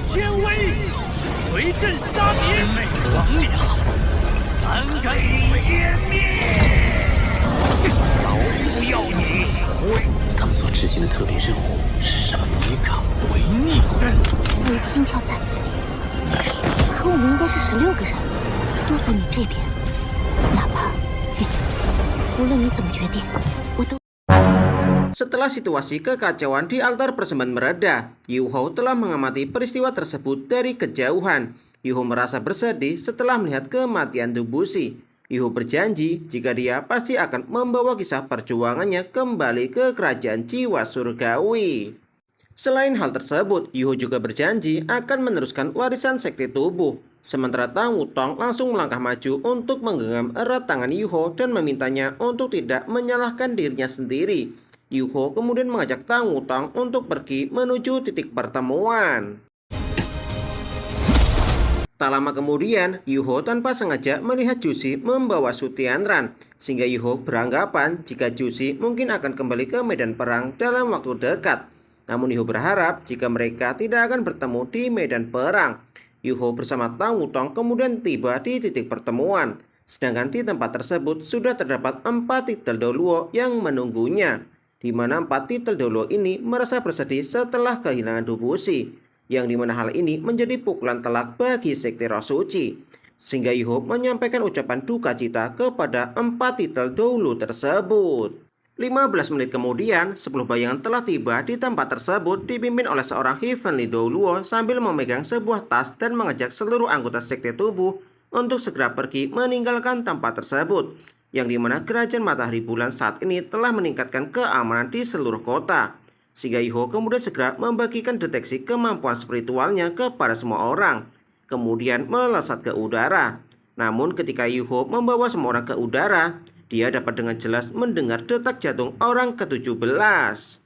千威，随朕杀敌。魍魉，胆敢湮灭！老夫要你！他们所执行的特别任务是什么？你敢违逆朕？我有金条在，可我们应该是16个人，都在你这边。哪怕玉珏，无论你怎么决定，我都。 Setelah situasi kekacauan di altar persembahan mereda, Yuho telah mengamati peristiwa tersebut dari kejauhan. Yuho merasa bersedih setelah melihat kematian Debussy. Yuho berjanji jika dia pasti akan membawa kisah perjuangannya kembali ke kerajaan jiwa surgawi. Selain hal tersebut, Yuho juga berjanji akan meneruskan warisan sekte tubuh. Sementara Tang Wutong langsung melangkah maju untuk menggenggam erat tangan Yuho dan memintanya untuk tidak menyalahkan dirinya sendiri. Yuho kemudian mengajak Tang Wutong untuk pergi menuju titik pertemuan. Tak lama kemudian, Yuho tanpa sengaja melihat Jushi membawa Su Tianran, sehingga Yuho beranggapan jika Jushi mungkin akan kembali ke medan perang dalam waktu dekat. Namun Yuho berharap jika mereka tidak akan bertemu di medan perang. Yuho bersama Tang Wutong kemudian tiba di titik pertemuan, sedangkan di tempat tersebut sudah terdapat 4 titel Doluo yang menunggunya, di mana 4 titel Doluo ini merasa bersedih setelah kehilangan Debussy, yang dimana hal ini menjadi pukulan telak bagi sekte Roh Suci, sehingga Yuho menyampaikan ucapan duka cita kepada 4 titel Doluo tersebut. 15 menit kemudian, 10 bayangan telah tiba di tempat tersebut dipimpin oleh seorang Heavenly Doluo sambil memegang sebuah tas dan mengajak seluruh anggota sekte tubuh untuk segera pergi meninggalkan tempat tersebut, yang dimana kerajaan matahari bulan saat ini telah meningkatkan keamanan di seluruh kota, sehingga Yuho kemudian segera membagikan deteksi kemampuan spiritualnya kepada semua orang, kemudian melesat ke udara. Namun ketika Yuho membawa semua orang ke udara, dia dapat dengan jelas mendengar detak jantung orang ke-17.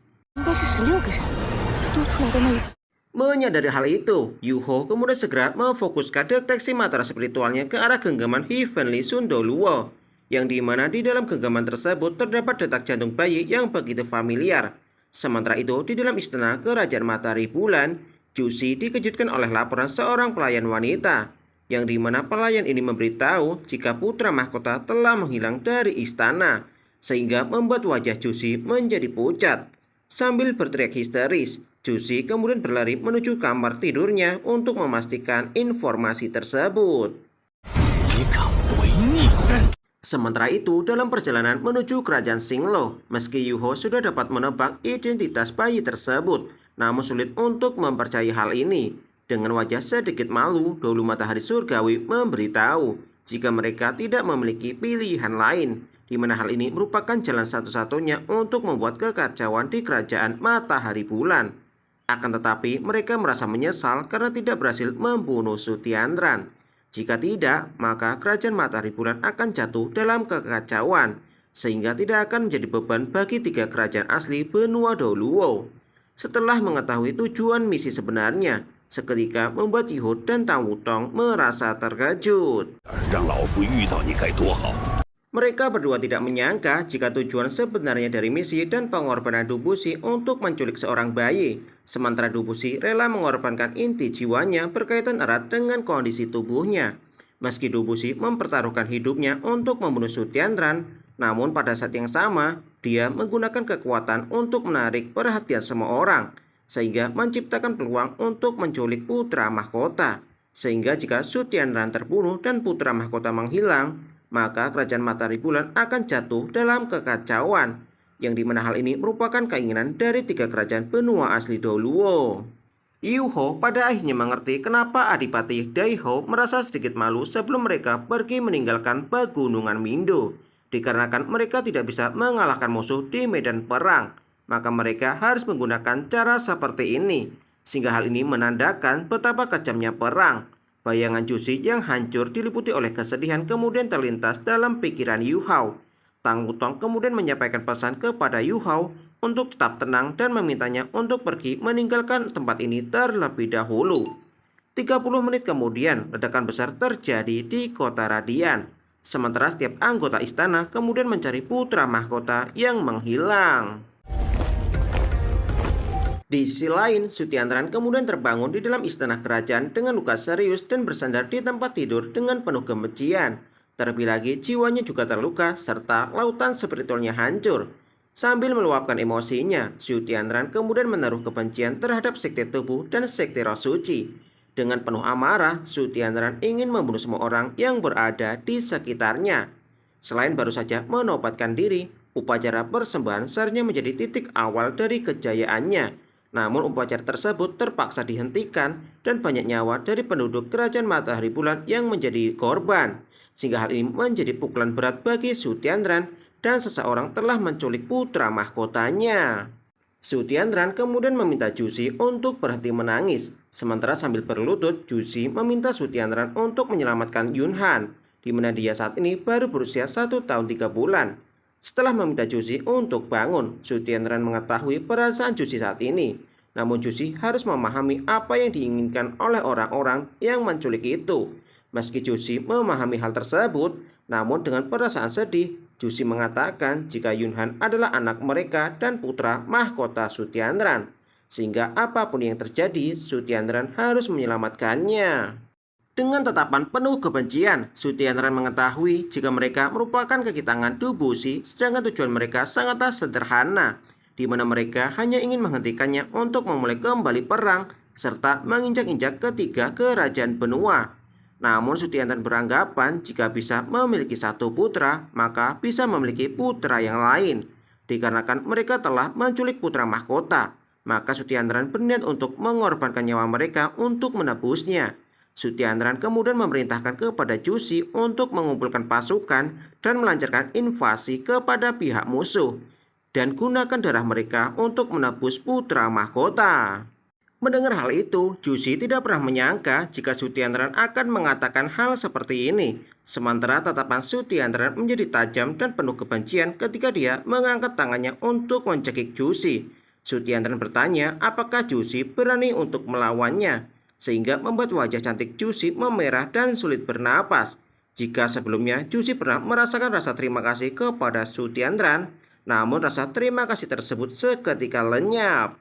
Menyadari hal itu, Yuho kemudian segera memfokuskan deteksi mata spiritualnya ke arah genggaman Heavenly Sun Doluo, yang dimana di dalam genggaman tersebut terdapat detak jantung bayi yang begitu familiar. Sementara itu, di dalam istana kerajaan matahari bulan, Jushi dikejutkan oleh laporan seorang pelayan wanita, yang dimana pelayan ini memberitahu jika putra mahkota telah menghilang dari istana, sehingga membuat wajah Jushi menjadi pucat. Sambil berteriak histeris, Jushi kemudian berlari menuju kamar tidurnya untuk memastikan informasi tersebut. Sementara itu, dalam perjalanan menuju kerajaan Xinglo, meski Yuho sudah dapat menebak identitas bayi tersebut, namun sulit untuk mempercayai hal ini. Dengan wajah sedikit malu, Dolu Matahari Surgawi memberitahu jika mereka tidak memiliki pilihan lain, di mana hal ini merupakan jalan satu-satunya untuk membuat kekacauan di kerajaan Matahari Bulan. Akan tetapi, mereka merasa menyesal karena tidak berhasil membunuh Su Tianran. Jika tidak, maka kerajaan Matahari Bulan akan jatuh dalam kekacauan, sehingga tidak akan menjadi beban bagi 3 kerajaan asli benua Doluo. Setelah mengetahui tujuan misi sebenarnya, seketika membuat Yuho dan Tang Wutong merasa terkejut. Mereka berdua tidak menyangka jika tujuan sebenarnya dari misi dan pengorbanan Debussy untuk menculik seorang bayi, sementara Debussy rela mengorbankan inti jiwanya berkaitan erat dengan kondisi tubuhnya. Meski Debussy mempertaruhkan hidupnya untuk membunuh Su Tianran, namun pada saat yang sama, dia menggunakan kekuatan untuk menarik perhatian semua orang, sehingga menciptakan peluang untuk menculik putra mahkota. Sehingga jika Su Tianran terbunuh dan putra mahkota menghilang, maka kerajaan Matahari Bulan akan jatuh dalam kekacauan, yang dimana hal ini merupakan keinginan dari 3 kerajaan benua asli Doluo. Yuho pada akhirnya mengerti kenapa Adipati Daiho merasa sedikit malu sebelum mereka pergi meninggalkan pegunungan Mindo. Dikarenakan mereka tidak bisa mengalahkan musuh di medan perang, maka mereka harus menggunakan cara seperti ini, sehingga hal ini menandakan betapa kejamnya perang. Bayangan Jushi yang hancur diliputi oleh kesedihan kemudian terlintas dalam pikiran Yuhao. Tang Wutong kemudian menyampaikan pesan kepada Yuhao untuk tetap tenang dan memintanya untuk pergi meninggalkan tempat ini terlebih dahulu. 30 menit kemudian, ledakan besar terjadi di kota Radian. Sementara setiap anggota istana kemudian mencari putra mahkota yang menghilang. Di sisi lain, Sutiandran kemudian terbangun di dalam istana kerajaan dengan luka serius dan bersandar di tempat tidur dengan penuh kebencian. Terlebih lagi, jiwanya juga terluka serta lautan spiritualnya hancur. Sambil meluapkan emosinya, Sutiandran kemudian menaruh kebencian terhadap sekte tubuh dan sekte roh suci. Dengan penuh amarah, Sutiandran ingin membunuh semua orang yang berada di sekitarnya. Selain baru saja menobatkan diri, upacara persembahan seharusnya menjadi titik awal dari kejayaannya. Namun upacara tersebut terpaksa dihentikan dan banyak nyawa dari penduduk kerajaan Matahari Bulan yang menjadi korban. Sehingga hal ini menjadi pukulan berat bagi Sutiandran dan seseorang telah menculik putra mahkotanya. Sutiandran kemudian meminta Jushi untuk berhenti menangis. Sementara sambil berlutut, Jushi meminta Sutiandran untuk menyelamatkan Yunhan, di mana dia saat ini baru berusia 1 tahun 3 bulan. Setelah meminta Jushi untuk bangun, Sutiandran mengetahui perasaan Jushi saat ini. Namun Jushi harus memahami apa yang diinginkan oleh orang-orang yang menculik itu. Meski Jushi memahami hal tersebut, namun dengan perasaan sedih, Jushi mengatakan jika Yunhan adalah anak mereka dan putra mahkota Sutiandran. Sehingga apapun yang terjadi, Sutiandran harus menyelamatkannya. Dengan tatapan penuh kebencian, Sutiandran mengetahui jika mereka merupakan kaki tangan Dubushi, sedangkan tujuan mereka sangatlah sederhana, di mana mereka hanya ingin menghentikannya untuk memulai kembali perang, serta menginjak-injak ketiga kerajaan benua. Namun Sutiandran beranggapan jika bisa memiliki satu putra, maka bisa memiliki putra yang lain. Dikarenakan mereka telah menculik putra mahkota, maka Sutiandran berniat untuk mengorbankan nyawa mereka untuk menebusnya. Sutiandran kemudian memerintahkan kepada Jushi untuk mengumpulkan pasukan dan melancarkan invasi kepada pihak musuh dan gunakan darah mereka untuk menebus putra mahkota. Mendengar hal itu, Jushi tidak pernah menyangka jika Sutiandran akan mengatakan hal seperti ini. Sementara tatapan Sutiandran menjadi tajam dan penuh kebencian ketika dia mengangkat tangannya untuk mencekik Jushi. Sutiandran bertanya apakah Jushi berani untuk melawannya, sehingga membuat wajah cantik Jushi memerah dan sulit bernapas. Jika sebelumnya Jushi pernah merasakan rasa terima kasih kepada Sutiandran, namun rasa terima kasih tersebut seketika lenyap.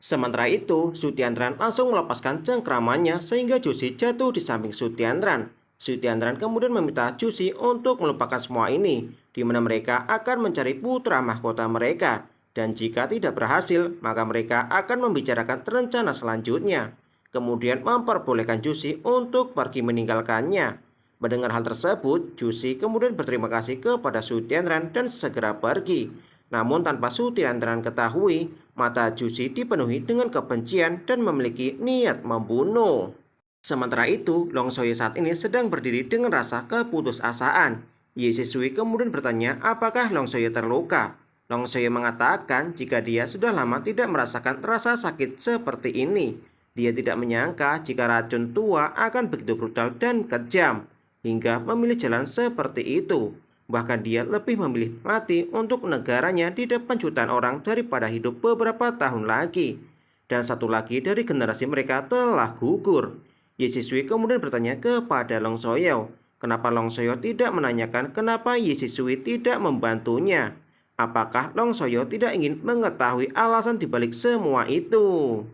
Sementara itu, Sutiandran langsung melepaskan cengkramannya sehingga Jushi jatuh di samping Sutiandran. Sutiandran kemudian meminta Jushi untuk melupakan semua ini, di mana mereka akan mencari putra mahkota mereka. Dan jika tidak berhasil, maka mereka akan membicarakan rencana selanjutnya. Kemudian memperbolehkan Jushi untuk pergi meninggalkannya. Mendengar hal tersebut, Jushi kemudian berterima kasih kepada Sutiandran dan segera pergi. Namun tanpa Sutiandran ketahui, mata Jushi dipenuhi dengan kebencian dan memiliki niat membunuh. Sementara itu, Long Xiaoyu saat ini sedang berdiri dengan rasa keputusasaan. Ye Shisui kemudian bertanya apakah Long Xiaoyu terluka. Long Xiaoyu mengatakan jika dia sudah lama tidak merasakan rasa sakit seperti ini. Dia tidak menyangka jika racun tua akan begitu brutal dan kejam, hingga memilih jalan seperti itu. Bahkan dia lebih memilih mati untuk negaranya di depan jutaan orang daripada hidup beberapa tahun lagi. Dan satu lagi dari generasi mereka telah gugur. Ye Shisui kemudian bertanya kepada Long Xiaoyu, kenapa Long Xiaoyu tidak menanyakan kenapa Ye Shisui tidak membantunya. Apakah Long Xiaoyu tidak ingin mengetahui alasan dibalik semua itu?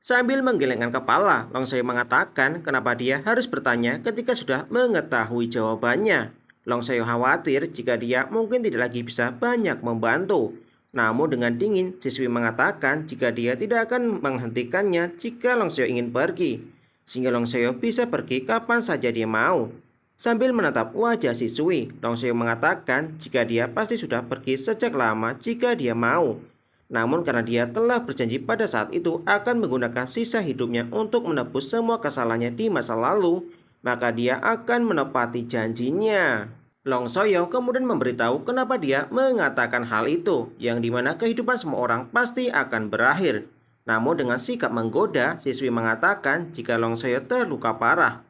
Sambil menggelengkan kepala, Long Xiaoyu mengatakan kenapa dia harus bertanya ketika sudah mengetahui jawabannya. Long Xiaoyu khawatir jika dia mungkin tidak lagi bisa banyak membantu. Namun dengan dingin, Shisui mengatakan jika dia tidak akan menghentikannya jika Long Xiaoyu ingin pergi. Sehingga Long Xiaoyu bisa pergi kapan saja dia mau. Sambil menatap wajah Shisui, Long Xiaoyu mengatakan jika dia pasti sudah pergi sejak lama jika dia mau. Namun karena dia telah berjanji pada saat itu akan menggunakan sisa hidupnya untuk menebus semua kesalahannya di masa lalu, maka dia akan menepati janjinya. Long Xiaoyu kemudian memberitahu kenapa dia mengatakan hal itu, yang dimana kehidupan semua orang pasti akan berakhir. Namun dengan sikap menggoda, Shisui mengatakan jika Long Xiaoyu terluka parah.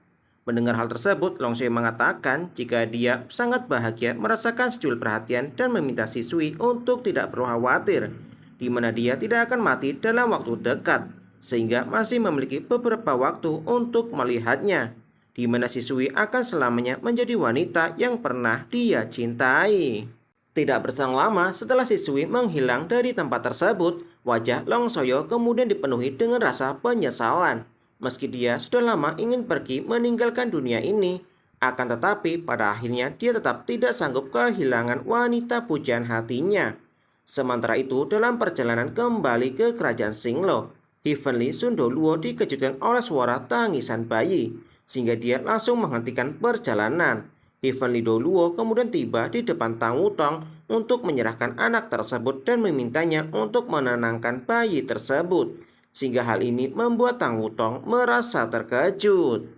Mendengar hal tersebut, Long Xiaoyu mengatakan jika dia sangat bahagia merasakan secuil perhatian dan meminta Shisui untuk tidak perlu khawatir, di mana dia tidak akan mati dalam waktu dekat, sehingga masih memiliki beberapa waktu untuk melihatnya, di mana Shisui akan selamanya menjadi wanita yang pernah dia cintai. Tidak berselang lama setelah Shisui menghilang dari tempat tersebut, Wajah Long Soyo kemudian dipenuhi dengan rasa penyesalan. Meski dia sudah lama ingin pergi meninggalkan dunia ini, akan tetapi pada akhirnya dia tetap tidak sanggup kehilangan wanita pujian hatinya. Sementara itu dalam perjalanan kembali ke kerajaan Singlo, Heavenly Sundoluo dikejutkan oleh suara tangisan bayi, sehingga dia langsung menghentikan perjalanan. Heavenly Doluo kemudian tiba di depan Tang Wutong untuk menyerahkan anak tersebut dan memintanya untuk menenangkan bayi tersebut, sehingga hal ini membuat Tang Wutong merasa terkejut.